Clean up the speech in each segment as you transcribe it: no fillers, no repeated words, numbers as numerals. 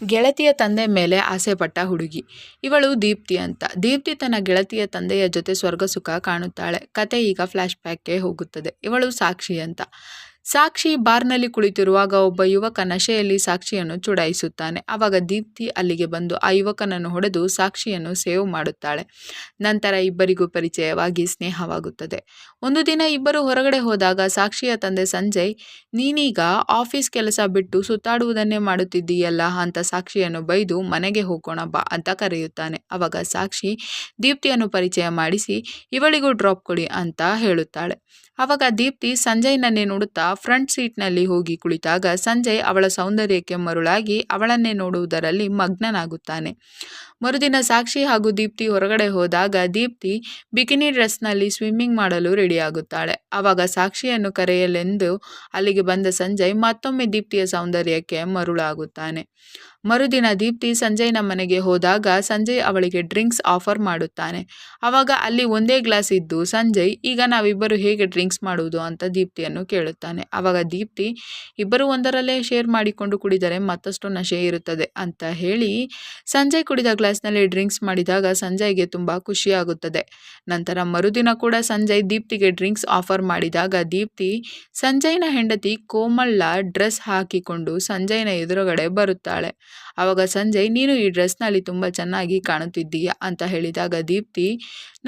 ಗೆಳತಿಯ ತಂದೆ ಮೇಲೆ ಆಸೆಪಟ್ಟ ಹುಡುಗಿ. ಇವಳು ದೀಪ್ತಿ ಅಂತ. ದೀಪ್ತಿ ತನ್ನ ಗೆಳತಿಯ ತಂದೆಯ ಜೊತೆ ಸ್ವರ್ಗ ಸುಖ ಕಾಣುತ್ತಾಳೆ. ಕತೆ ಈಗ ಫ್ಲಾಶ್ ಬ್ಯಾಕ್ಗೆ ಹೋಗುತ್ತದೆ. ಇವಳು ಸಾಕ್ಷಿ ಅಂತ. ಸಾಕ್ಷಿ ಬಾರ್ನಲ್ಲಿ ಕುಳಿತಿರುವಾಗ ಒಬ್ಬ ಯುವಕ ನಶೆಯಲ್ಲಿ ಸಾಕ್ಷಿಯನ್ನು ಚುಡಾಯಿಸುತ್ತಾನೆ. ಆವಾಗ ದೀಪ್ತಿ ಅಲ್ಲಿಗೆ ಬಂದು ಆ ಯುವಕನನ್ನು ಹೊಡೆದು ಸಾಕ್ಷಿಯನ್ನು ಸೇವ್ ಮಾಡುತ್ತಾಳೆ. ನಂತರ ಇಬ್ಬರಿಗೂ ಪರಿಚಯವಾಗಿ ಸ್ನೇಹವಾಗುತ್ತದೆ. ಒಂದು ದಿನ ಇಬ್ಬರು ಹೊರಗಡೆ ಹೋದಾಗ ಸಾಕ್ಷಿಯ ತಂದೆ ಸಂಜಯ್, ನೀನೀಗ ಆಫೀಸ್ ಕೆಲಸ ಬಿಟ್ಟು ಸುತ್ತಾಡುವುದನ್ನೇ ಮಾಡುತ್ತಿದ್ದೀಯಲ್ಲ ಅಂತ ಸಾಕ್ಷಿಯನ್ನು ಬೈದು ಮನೆಗೆ ಹೋಗೋಣ ಬಾ ಅಂತ ಕರೆಯುತ್ತಾನೆ. ಆವಾಗ ಸಾಕ್ಷಿ ದೀಪ್ತಿಯನ್ನು ಪರಿಚಯ ಮಾಡಿಸಿ ಇವಳಿಗೂ ಡ್ರಾಪ್ ಕೊಡಿ ಅಂತ ಹೇಳುತ್ತಾಳೆ. ಆವಾಗ ದೀಪ್ತಿ ಸಂಜಯ್ನನ್ನೇ ನೋಡುತ್ತಾ ಫ್ರಂಟ್ ಸೀಟ್ನಲ್ಲಿ ಹೋಗಿ ಕುಳಿತಾಗ ಸಂಜಯ್ ಅವಳ ಸೌಂದರ್ಯಕ್ಕೆ ಮರುಳಾಗಿ ಅವಳನ್ನೇ ನೋಡುವುದರಲ್ಲಿ ಮಗ್ನನಾಗುತ್ತಾನೆ. ಮರುದಿನ ಸಾಕ್ಷಿ ಹಾಗೂ ದೀಪ್ತಿ ಹೊರಗಡೆ ಹೋದಾಗ ದೀಪ್ತಿ ಬಿಕಿನಿ ಡ್ರೆಸ್ನಲ್ಲಿ ಸ್ವಿಮ್ಮಿಂಗ್ ಮಾಡಲು ರೆಡಿಯಾಗುತ್ತಾಳೆ. ಆವಾಗ ಸಾಕ್ಷಿಯನ್ನು ಕರೆಯಲೆಂದು ಅಲ್ಲಿಗೆ ಬಂದ ಸಂಜಯ್ ಮತ್ತೊಮ್ಮೆ ದೀಪ್ತಿಯ ಸೌಂದರ್ಯಕ್ಕೆ ಮರುಳಾಗುತ್ತಾನೆ. ಮರುದಿನ ದೀಪ್ತಿ ಸಂಜಯ್ನ ಮನೆಗೆ ಹೋದಾಗ ಸಂಜಯ್ ಅವಳಿಗೆ ಡ್ರಿಂಕ್ಸ್ ಆಫರ್ ಮಾಡುತ್ತಾನೆ. ಆವಾಗ ಅಲ್ಲಿ ಒಂದೇ ಗ್ಲಾಸ್ ಇದ್ದು ಸಂಜಯ್, ಈಗ ನಾವಿಬ್ಬರು ಹೇಗೆ ಡ್ರಿಂಕ್ಸ್ ಮಾಡುವುದು ಅಂತ ದೀಪ್ತಿಯನ್ನು ಕೇಳುತ್ತಾನೆ. ಆವಾಗ ದೀಪ್ತಿ, ಇಬ್ಬರು ಒಂದರಲ್ಲೇ ಶೇರ್ ಮಾಡಿಕೊಂಡು ಕುಡಿದರೆ ಮತ್ತಷ್ಟು ನಶೆ ಇರುತ್ತದೆ ಅಂತ ಹೇಳಿ ಸಂಜಯ್ ಕುಡಿದ ಗ್ಲಾಸ್ನಲ್ಲಿ ಡ್ರಿಂಕ್ಸ್ ಮಾಡಿದಾಗ ಸಂಜಯ್ಗೆ ತುಂಬ ಖುಷಿಯಾಗುತ್ತದೆ. ನಂತರ ಮರುದಿನ ಕೂಡ ಸಂಜಯ್ ದೀಪ್ತಿಗೆ ಡ್ರಿಂಕ್ಸ್ ಆಫರ್ ಮಾಡಿದಾಗ ದೀಪ್ತಿ ಸಂಜಯ್ನ ಹೆಂಡತಿ ಕೋಮಳ್ಳ ಡ್ರೆಸ್ ಹಾಕಿಕೊಂಡು ಸಂಜಯ್ನ ಎದುರುಗಡೆ ಬರುತ್ತಾಳೆ. ಆವಾಗ ಸಂಜಯ್, ನೀನು ಈ ಡ್ರೆಸ್ನಲ್ಲಿ ತುಂಬ ಚೆನ್ನಾಗಿ ಕಾಣುತ್ತಿದ್ದೀಯ ಅಂತ ಹೇಳಿದಾಗ ದೀಪ್ತಿ,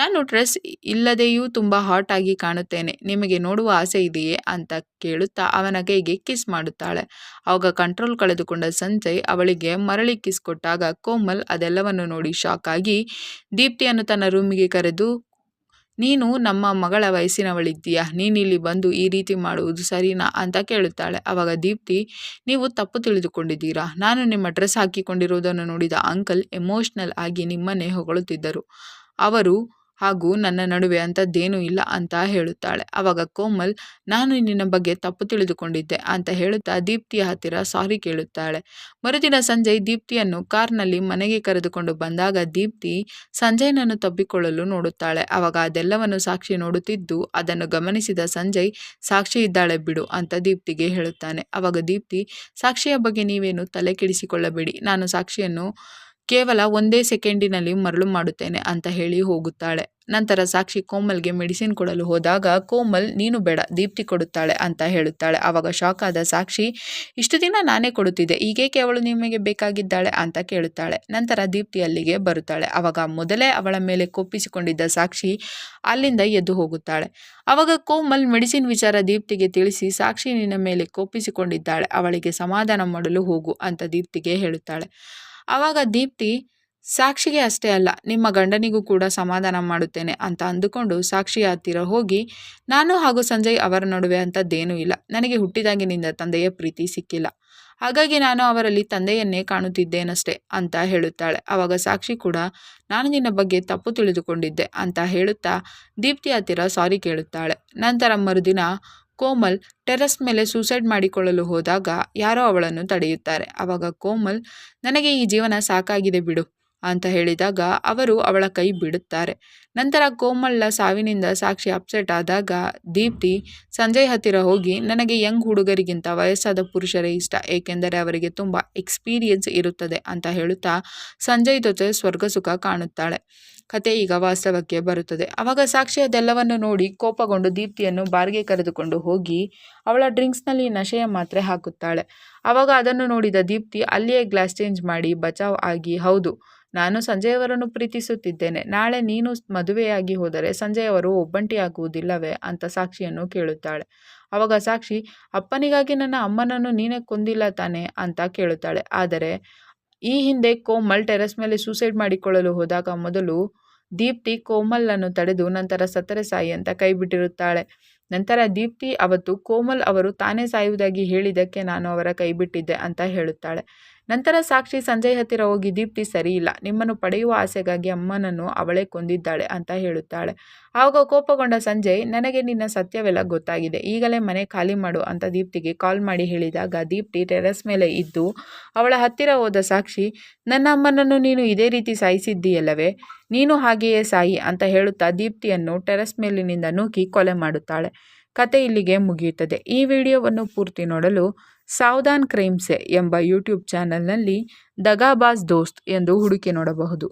ನಾನು ಡ್ರೆಸ್ ಇಲ್ಲದೆಯೂ ತುಂಬ ಹಾಟ್ ಆಗಿ ಕಾಣುತ್ತೇನೆ, ನಿಮಗೆ ನೋಡುವ ಆಸೆ ಇದೆಯೇ ಅಂತ ಕೇಳುತ್ತಾ ಅವನ ಕೈಗೆ ಕಿಸ್ ಮಾಡುತ್ತಾಳೆ. ಆವಾಗ ಕಂಟ್ರೋಲ್ ಕಳೆದುಕೊಂಡ ಸಂಜಯ್ ಅವಳಿಗೆ ಮರಳಿ ಕಿಸ್ ಕೊಟ್ಟಾಗ ಕೋಮಲ್ ಅದೆಲ್ಲವನ್ನು ನೋಡಿ ಶಾಕ್ ಆಗಿ ದೀಪ್ತಿಯನ್ನು ತನ್ನ ರೂಮಿಗೆ ಕರೆದು, ನೀನು ನಮ್ಮ ಮಗಳ ವಯಸ್ಸಿನವಳಿದ್ದೀಯಾ, ನೀನಿಲ್ಲಿ ಬಂದು ಈ ರೀತಿ ಮಾಡುವುದು ಸರಿನಾ ಅಂತ ಕೇಳುತ್ತಾಳೆ. ಆವಾಗ ದೀಪ್ತಿ, ನೀವು ತಪ್ಪು ತಿಳಿದುಕೊಂಡಿದ್ದೀರಾ, ನಾನು ನಿಮ್ಮ ಡ್ರೆಸ್ ಹಾಕಿಕೊಂಡಿರುವುದನ್ನು ನೋಡಿದ ಅಂಕಲ್ ಎಮೋಷ್ನಲ್ ಆಗಿ ನಿಮ್ಮನ್ನೇ ಹೊಗಳುತ್ತಿದ್ದರು, ಅವರು ಹಾಗೂ ನನ್ನ ನಡುವೆ ಅಂಥದ್ದೇನೂ ಇಲ್ಲ ಅಂತ ಹೇಳುತ್ತಾಳೆ. ಆವಾಗ ಕೋಮಲ್, ನಾನು ನಿನ್ನ ಬಗ್ಗೆ ತಪ್ಪು ತಿಳಿದುಕೊಂಡಿದ್ದೆ ಅಂತ ಹೇಳುತ್ತಾ ದೀಪ್ತಿಯ ಹತ್ತಿರ ಸಾರಿ ಕೇಳುತ್ತಾಳೆ. ಮರುದಿನ ಸಂಜಯ್ ದೀಪ್ತಿಯನ್ನು ಕಾರ್ನಲ್ಲಿ ಮನೆಗೆ ಕರೆದುಕೊಂಡು ಬಂದಾಗ ದೀಪ್ತಿ ಸಂಜಯ್ನನ್ನು ತಬ್ಬಿಕೊಳ್ಳಲು ನೋಡುತ್ತಾಳೆ. ಆವಾಗ ಅದೆಲ್ಲವನ್ನು ಸಾಕ್ಷಿ ನೋಡುತ್ತಿದ್ದು ಅದನ್ನು ಗಮನಿಸಿದ ಸಂಜಯ್, ಸಾಕ್ಷಿ ಇದ್ದಾಳೆ ಬಿಡು ಅಂತ ದೀಪ್ತಿಗೆ ಹೇಳುತ್ತಾನೆ. ಆವಾಗ ದೀಪ್ತಿ, ಸಾಕ್ಷಿಯ ಬಗ್ಗೆ ನೀವೇನು ತಲೆ ಕೆಡಿಸಿಕೊಳ್ಳಬೇಡಿ, ನಾನು ಸಾಕ್ಷಿಯನ್ನು ಕೇವಲ ಒಂದೇ ಸೆಕೆಂಡಿನಲ್ಲಿ ಮರಳು ಮಾಡುತ್ತೇನೆ ಅಂತ ಹೇಳಿ ಹೋಗುತ್ತಾಳೆ. ನಂತರ ಸಾಕ್ಷಿ ಕೋಮಲ್ಗೆ ಮೆಡಿಸಿನ್ ಕೊಡಲು ಹೋದಾಗ ಕೋಮಲ್, ನೀನು ಬೇಡ, ದೀಪ್ತಿ ಕೊಡುತ್ತಾಳೆ ಅಂತ ಹೇಳುತ್ತಾಳೆ. ಆವಾಗ ಶಾಕ್ ಆದ ಸಾಕ್ಷಿ, ಇಷ್ಟು ದಿನ ನಾನೇ ಕೊಡುತ್ತಿದ್ದೆ, ಈಗೇಕೆ ಅವಳು ನಿಮಗೆ ಬೇಕಾಗಿದ್ದಾಳೆ ಅಂತ ಕೇಳುತ್ತಾಳೆ. ನಂತರ ದೀಪ್ತಿ ಅಲ್ಲಿಗೆ ಬರುತ್ತಾಳೆ. ಆವಾಗ ಮೊದಲೇ ಅವಳ ಮೇಲೆ ಕೋಪಿಸಿಕೊಂಡಿದ್ದ ಸಾಕ್ಷಿ ಅಲ್ಲಿಂದ ಎದ್ದು ಹೋಗುತ್ತಾಳೆ. ಆವಾಗ ಕೋಮಲ್ ಮೆಡಿಸಿನ್ ವಿಚಾರ ದೀಪ್ತಿಗೆ ತಿಳಿಸಿ, ಸಾಕ್ಷಿ ನಿನ್ನ ಮೇಲೆ ಕೋಪಿಸಿಕೊಂಡಿದ್ದಾಳೆ, ಅವಳಿಗೆ ಸಮಾಧಾನ ಮಾಡಲು ಹೋಗು ಅಂತ ದೀಪ್ತಿಗೆ ಹೇಳುತ್ತಾಳೆ. ಆವಾಗ ದೀಪ್ತಿ, ಸಾಕ್ಷಿಗೆ ಅಷ್ಟೇ ಅಲ್ಲ, ನಿಮ್ಮ ಗಂಡನಿಗೂ ಕೂಡ ಸಮಾಧಾನ ಮಾಡುತ್ತೇನೆ ಅಂತ ಅಂದುಕೊಂಡು ಸಾಕ್ಷಿಯ ಹತ್ತಿರ ಹೋಗಿ, ನಾನು ಹಾಗೂ ಸಂಜಯ್ ಅವರ ನಡುವೆ ಅಂಥದ್ದೇನೂ ಇಲ್ಲ, ನನಗೆ ಹುಟ್ಟಿದಾಗಿನಿಂದ ತಂದೆಯ ಪ್ರೀತಿ ಸಿಕ್ಕಿಲ್ಲ, ಹಾಗಾಗಿ ನಾನು ಅವರಲ್ಲಿ ತಂದೆಯನ್ನೇ ಕಾಣುತ್ತಿದ್ದೇನಷ್ಟೇ ಅಂತ ಹೇಳುತ್ತಾಳೆ. ಆವಾಗ ಸಾಕ್ಷಿ ಕೂಡ, ನಾನು ನಿನ್ನ ಬಗ್ಗೆ ತಪ್ಪು ತಿಳಿದುಕೊಂಡಿದ್ದೆ ಅಂತ ಹೇಳುತ್ತಾ ದೀಪ್ತಿ ಹತ್ತಿರ ಸಾರಿ ಕೇಳುತ್ತಾಳೆ. ನಂತರ ಮರುದಿನ ಕೋಮಲ್ ಟೆರೆಸ್ ಮೇಲೆ ಸೂಸೈಡ್ ಮಾಡಿಕೊಳ್ಳಲು ಹೋದಾಗ ಯಾರೋ ಅವಳನ್ನು ತಡೆಯುತ್ತಾರೆ. ಆವಾಗ ಕೋಮಲ್, ನನಗೆ ಈ ಜೀವನ ಸಾಕಾಗಿದೆ ಬಿಡು ಅಂತ ಹೇಳಿದಾಗ ಅವರು ಅವಳ ಕೈ ಬಿಡುತ್ತಾರೆ. ನಂತರ ಕೋಮಲ್ಳ ಸಾವಿನಿಂದ ಸಾಕ್ಷಿ ಅಪ್ಸೆಟ್ ಆದಾಗ ದೀಪ್ತಿ ಸಂಜಯ್ ಹತ್ತಿರ ಹೋಗಿ, ನನಗೆ ಯಂಗ್ ಹುಡುಗರಿಗಿಂತ ವಯಸ್ಸಾದ ಪುರುಷರೇ ಇಷ್ಟ, ಏಕೆಂದರೆ ಅವರಿಗೆ ತುಂಬ ಎಕ್ಸ್ಪೀರಿಯನ್ಸ್ ಇರುತ್ತದೆ ಅಂತ ಹೇಳುತ್ತಾ ಸಂಜಯ್ ಜೊತೆ ಸ್ವರ್ಗ ಸುಖ ಕಾಣುತ್ತಾಳೆ. ಕತೆ ಈಗ ವಾಸ್ತವಕ್ಕೆ ಬರುತ್ತದೆ. ಆವಾಗ ಸಾಕ್ಷಿ ಅದೆಲ್ಲವನ್ನು ನೋಡಿ ಕೋಪಗೊಂಡು ದೀಪ್ತಿಯನ್ನು ಬಾರ್ಗೆ ಕರೆದುಕೊಂಡು ಹೋಗಿ ಅವಳ ಡ್ರಿಂಕ್ಸ್ನಲ್ಲಿ ನಶೆಯ ಮಾತ್ರೆ ಹಾಕುತ್ತಾಳೆ. ಆವಾಗ ಅದನ್ನು ನೋಡಿದ ದೀಪ್ತಿ ಅಲ್ಲಿಯೇ ಗ್ಲಾಸ್ ಚೇಂಜ್ ಮಾಡಿ ಬಚಾವ್ ಆಗಿ, ಹೌದು, ನಾನು ಸಂಜಯ್ ಅವರನ್ನು ಪ್ರೀತಿಸುತ್ತಿದ್ದೇನೆ, ನಾಳೆ ನೀನು ಮದುವೆಯಾಗಿ ಹೋದರೆ ಸಂಜಯ್ ಅವರು ಒಬ್ಬಂಟಿಯಾಗುವುದಿಲ್ಲವೇ ಅಂತ ಸಾಕ್ಷಿಯನ್ನು ಕೇಳುತ್ತಾಳೆ. ಆವಾಗ ಸಾಕ್ಷಿ, ಅಪ್ಪನಿಗಾಗಿ ನನ್ನ ಅಮ್ಮನನ್ನು ನೀನೇ ಕೊಂದಿಲ್ಲ ತಾನೆ ಅಂತ ಕೇಳುತ್ತಾಳೆ. ಆದರೆ ಈ ಹಿಂದೆ ಕೋಮಲ್ ಟೆರೆಸ್ ಮೇಲೆ ಸೂಸೈಡ್ ಮಾಡಿಕೊಳ್ಳಲು ಹೋದಾಗ ಮೊದಲು ದೀಪ್ತಿ ಕೋಮಲ್ನನ್ನು ತಡೆದು ನಂತರ ಸತ್ತರೆ ಸಾಯಿ ಅಂತ ಕೈ ಬಿಟ್ಟಿರುತ್ತಾಳೆ. ನಂತರ ದೀಪ್ತಿ ಅವತ್ತು ಕೋಮಲ್ ಅವರು ತಾನೇ ಸಾಯುವುದಾಗಿ ಹೇಳಿದ್ದಕ್ಕೆ ನಾನು ಅವರ ಕೈ ಬಿಟ್ಟಿದ್ದೆ ಅಂತ ಹೇಳುತ್ತಾಳೆ. ನಂತರ ಸಾಕ್ಷಿ ಸಂಜಯ್ ಹತ್ತಿರ ಹೋಗಿ, ದೀಪ್ತಿ ಸರಿಯಿಲ್ಲ, ನಿಮ್ಮನ್ನು ಪಡೆಯುವ ಆಸೆಗಾಗಿ ಅಮ್ಮನನ್ನು ಅವಳೇ ಕೊಂದಿದ್ದಾಳೆ ಅಂತ ಹೇಳುತ್ತಾಳೆ. ಆವಾಗ ಕೋಪಗೊಂಡ ಸಂಜಯ್, ನನಗೆ ನಿನ್ನ ಸತ್ಯವೆಲ್ಲ ಗೊತ್ತಾಗಿದೆ, ಈಗಲೇ ಮನೆ ಖಾಲಿ ಮಾಡು ಅಂತ ದೀಪ್ತಿಗೆ ಕಾಲ್ ಮಾಡಿ ಹೇಳಿದಾಗ ದೀಪ್ತಿ ಟೆರೆಸ್ ಮೇಲೆ ಇದ್ದು ಅವಳ ಹತ್ತಿರ ಹೋದ ಸಾಕ್ಷಿ, ನನ್ನ ಅಮ್ಮನನ್ನು ನೀನು ಇದೇ ರೀತಿ ಸಾಯಿಸಿದ್ದೀಯಲ್ಲವೇ, ನೀನು ಹಾಗೆಯೇ ಸಾಯಿ ಅಂತ ಹೇಳುತ್ತಾ ದೀಪ್ತಿಯನ್ನು ಟೆರೆಸ್ ಮೇಲಿನಿಂದ ನೂಕಿ ಕೊಲೆ ಮಾಡುತ್ತಾಳೆ. ಕತೆ ಇಲ್ಲಿಗೆ ಮುಗಿಯುತ್ತದೆ. ಈ ವಿಡಿಯೋವನ್ನು ಪೂರ್ತಿ ನೋಡಲು ಸಾವಧಾನ್ ಕ್ರೈಮ್ ಸೆ ಎಂಬ ಯೂಟ್ಯೂಬ್ ಚಾನೆಲ್ನಲ್ಲಿ ದಗಾಬಾಜ್ ದೋಸ್ತ್ ಎಂದು ಹುಡುಕಿ ನೋಡಬಹುದು.